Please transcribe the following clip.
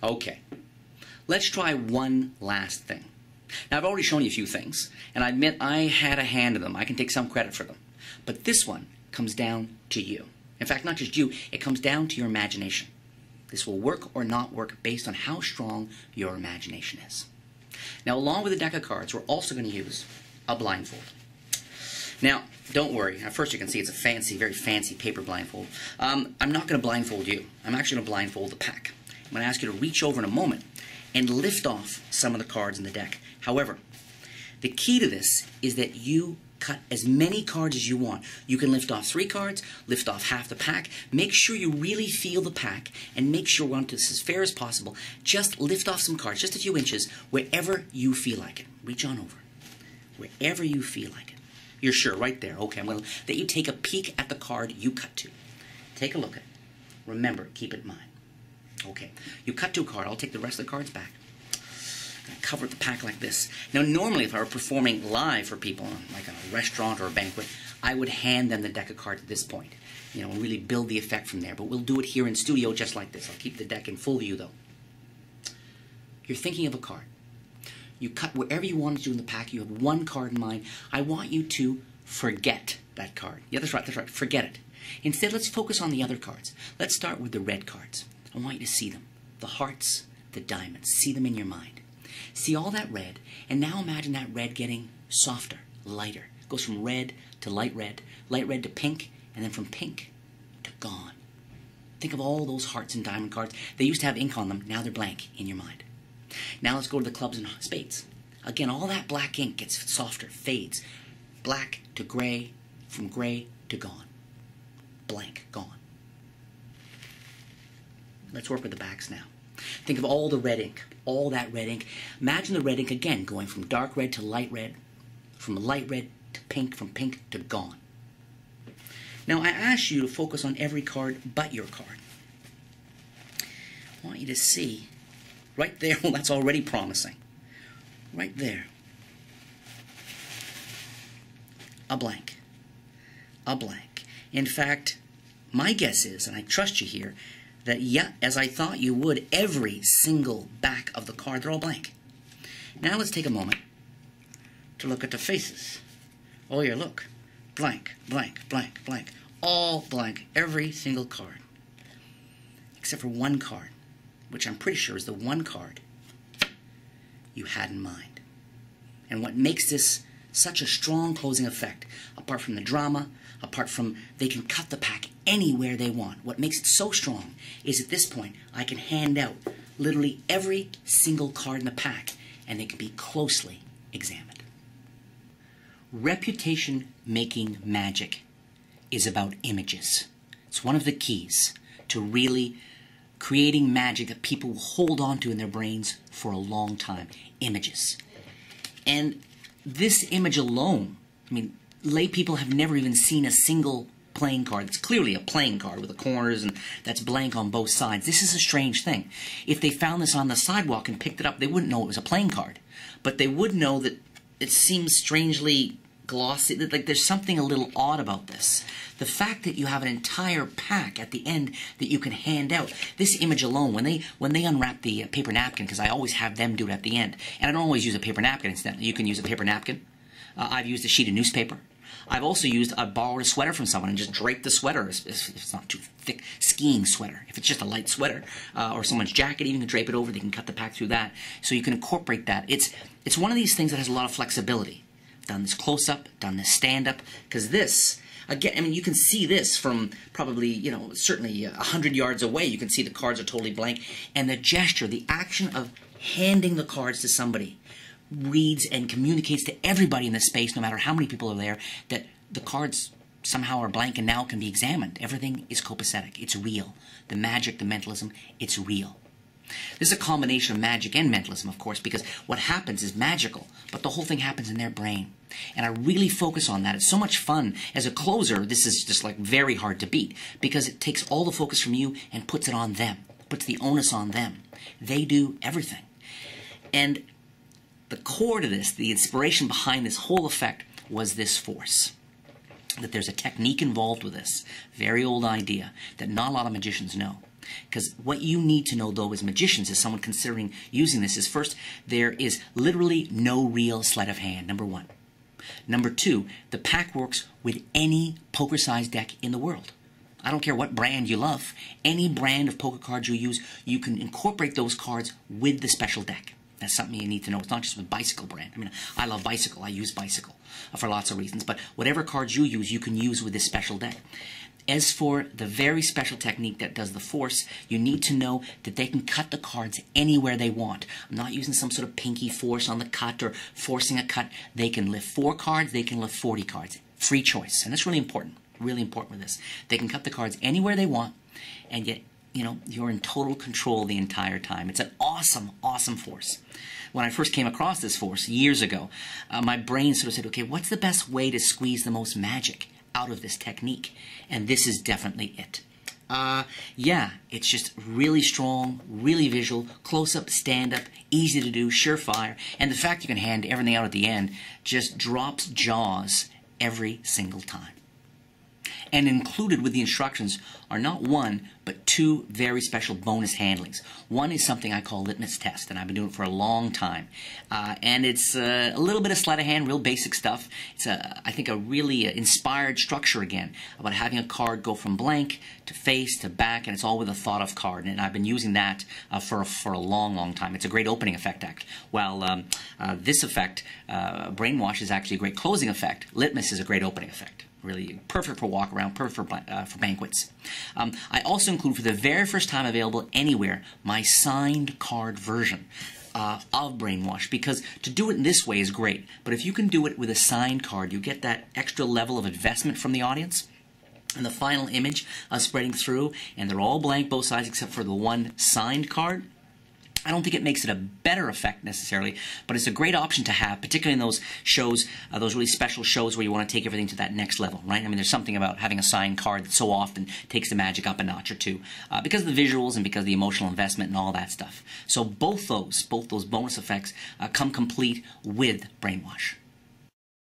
Okay, let's try one last thing. Now, I've already shown you a few things, and I admit I had a hand in them. I can take some credit for them. But this one comes down to you. In fact, not just you, it comes down to your imagination. This will work or not work based on how strong your imagination is. Now, along with the deck of cards, we're also going to use a blindfold. Now, don't worry. At first, you can see it's a fancy, very fancy paper blindfold. I'm not going to blindfold you. I'm actually going to blindfold the pack. I'm going to ask you to reach over in a moment and lift off some of the cards in the deck. However, the key to this is that you cut as many cards as you want. You can lift off 3 cards, lift off half the pack. Make sure you really feel the pack, and make sure, want this as fair as possible, just lift off some cards, just a few inches, wherever you feel like it. Reach on over. Wherever you feel like it. You're sure, right there. Okay, I'm going to let you take a peek at the card you cut to. Take a look at it. Remember, keep it in mind. Okay, you cut to a card. I'll take the rest of the cards back. I'm going to cover the pack like this. Now, normally, if I were performing live for people, like a restaurant or a banquet, I would hand them the deck of cards at this point. You know, and really build the effect from there. But we'll do it here in studio just like this. I'll keep the deck in full view, though. You're thinking of a card. You cut wherever you want to do in the pack. You have one card in mind. I want you to forget that card. Yeah, that's right, that's right. Forget it. Instead, let's focus on the other cards. Let's start with the red cards. I want you to see them. The hearts, the diamonds. See them in your mind. See all that red, and now imagine that red getting softer, lighter. It goes from red to light red to pink, and then from pink to gone. Think of all those hearts and diamond cards. They used to have ink on them. Now they're blank in your mind. Now let's go to the clubs and spades. Again, all that black ink gets softer, fades. Black to gray, from gray to gone. Blank, gone. Let's work with the backs now. Think of all the red ink, all that red ink. Imagine the red ink again going from dark red to light red, from light red to pink, from pink to gone. Now I ask you to focus on every card but your card. I want you to see right there, well, that's already promising. Right there. A blank. A blank. In fact, my guess is, and I trust you here, that, yeah, as I thought you would, every single back of the card, they're all blank. Now let's take a moment to look at the faces. Oh, yeah, look. Blank, blank, blank, blank. All blank. Every single card. Except for one card, which I'm pretty sure is the one card you had in mind. And what makes this such a strong closing effect, apart from the drama, apart from they can cut the pack anywhere they want, what makes it so strong is at this point I can hand out literally every single card in the pack and they can be closely examined. Reputation-making magic is about images. It's one of the keys to really creating magic that people will hold on to in their brains for a long time. Images. And this image alone, I mean, lay people have never even seen a single playing card. It's clearly a playing card with the corners and that's blank on both sides. This is a strange thing. If they found this on the sidewalk and picked it up, they wouldn't know it was a playing card. But they would know that it seems strangely glossy, that like there's something a little odd about this. The fact that you have an entire pack at the end that you can hand out, this image alone, when they unwrap the paper napkin, because I always have them do it at the end, and I don't always use a paper napkin, incidentally. You can use a paper napkin. I've used a sheet of newspaper. I've also borrowed a sweater from someone and just draped the sweater if it's not too thick, skiing sweater. If it's just a light sweater or someone's jacket, even can drape it over. They can cut the pack through that. So you can incorporate that. It's one of these things that has a lot of flexibility. I've done this close-up, done this stand-up, because this, again, I mean, you can see this from probably, you know, certainly 100 yards away. You can see the cards are totally blank. And the gesture, the action of handing the cards to somebody reads and communicates to everybody in the space, no matter how many people are there, that the cards somehow are blank and now can be examined. Everything is copacetic. It's real. The magic, the mentalism, it's real. This is a combination of magic and mentalism, of course, because what happens is magical, but the whole thing happens in their brain. And I really focus on that. It's so much fun. As a closer, this is just like very hard to beat, because it takes all the focus from you and puts it on them, puts the onus on them. They do everything. And the core to this, the inspiration behind this whole effect, was this force. That there's a technique involved with this. Very old idea that not a lot of magicians know. Because what you need to know, though, as magicians, as someone considering using this, is first, there is literally no real sleight of hand, number one. Number two, the pack works with any poker-sized deck in the world. I don't care what brand you love. Any brand of poker cards you use, you can incorporate those cards with the special deck. That's something you need to know. It's not just with Bicycle brand. I mean, I love Bicycle. I use Bicycle for lots of reasons. But whatever cards you can use with this special deck. As for the very special technique that does the force, you need to know that they can cut the cards anywhere they want. I'm not using some sort of pinky force on the cut or forcing a cut. They can lift 4 cards. They can lift 40 cards. Free choice. And that's really important. Really important with this. They can cut the cards anywhere they want, and yet, you know, you're in total control the entire time. It's an awesome, awesome force. When I first came across this force years ago, my brain sort of said, okay, what's the best way to squeeze the most magic out of this technique? And this is definitely it. Yeah, it's just really strong, really visual, close-up, stand-up, easy to do, surefire, and the fact you can hand everything out at the end just drops jaws every single time. And included with the instructions are not 1, but 2 very special bonus handlings. One is something I call litmus test, and I've been doing it for a long time. And it's a little bit of sleight of hand, real basic stuff. It's, I think, a really inspired structure, again, about having a card go from blank to face to back, and it's all with a thought of card. And I've been using that for a long, long time. It's a great opening effect, actually. While this effect, Brainwash, is actually a great closing effect, litmus is a great opening effect. Really perfect for walk around, perfect for banquets. I also include, for the very first time available anywhere, my signed card version of Brainwash, because to do it in this way is great, but if you can do it with a signed card, you get that extra level of investment from the audience. And the final image spreading through, and they're all blank, both sides, except for the one signed card. I don't think it makes it a better effect necessarily, but it's a great option to have, particularly in those shows, those really special shows where you want to take everything to that next level, right? I mean, there's something about having a signed card that so often takes the magic up a notch or two because of the visuals and because of the emotional investment and all that stuff. So both those bonus effects come complete with Brainwash.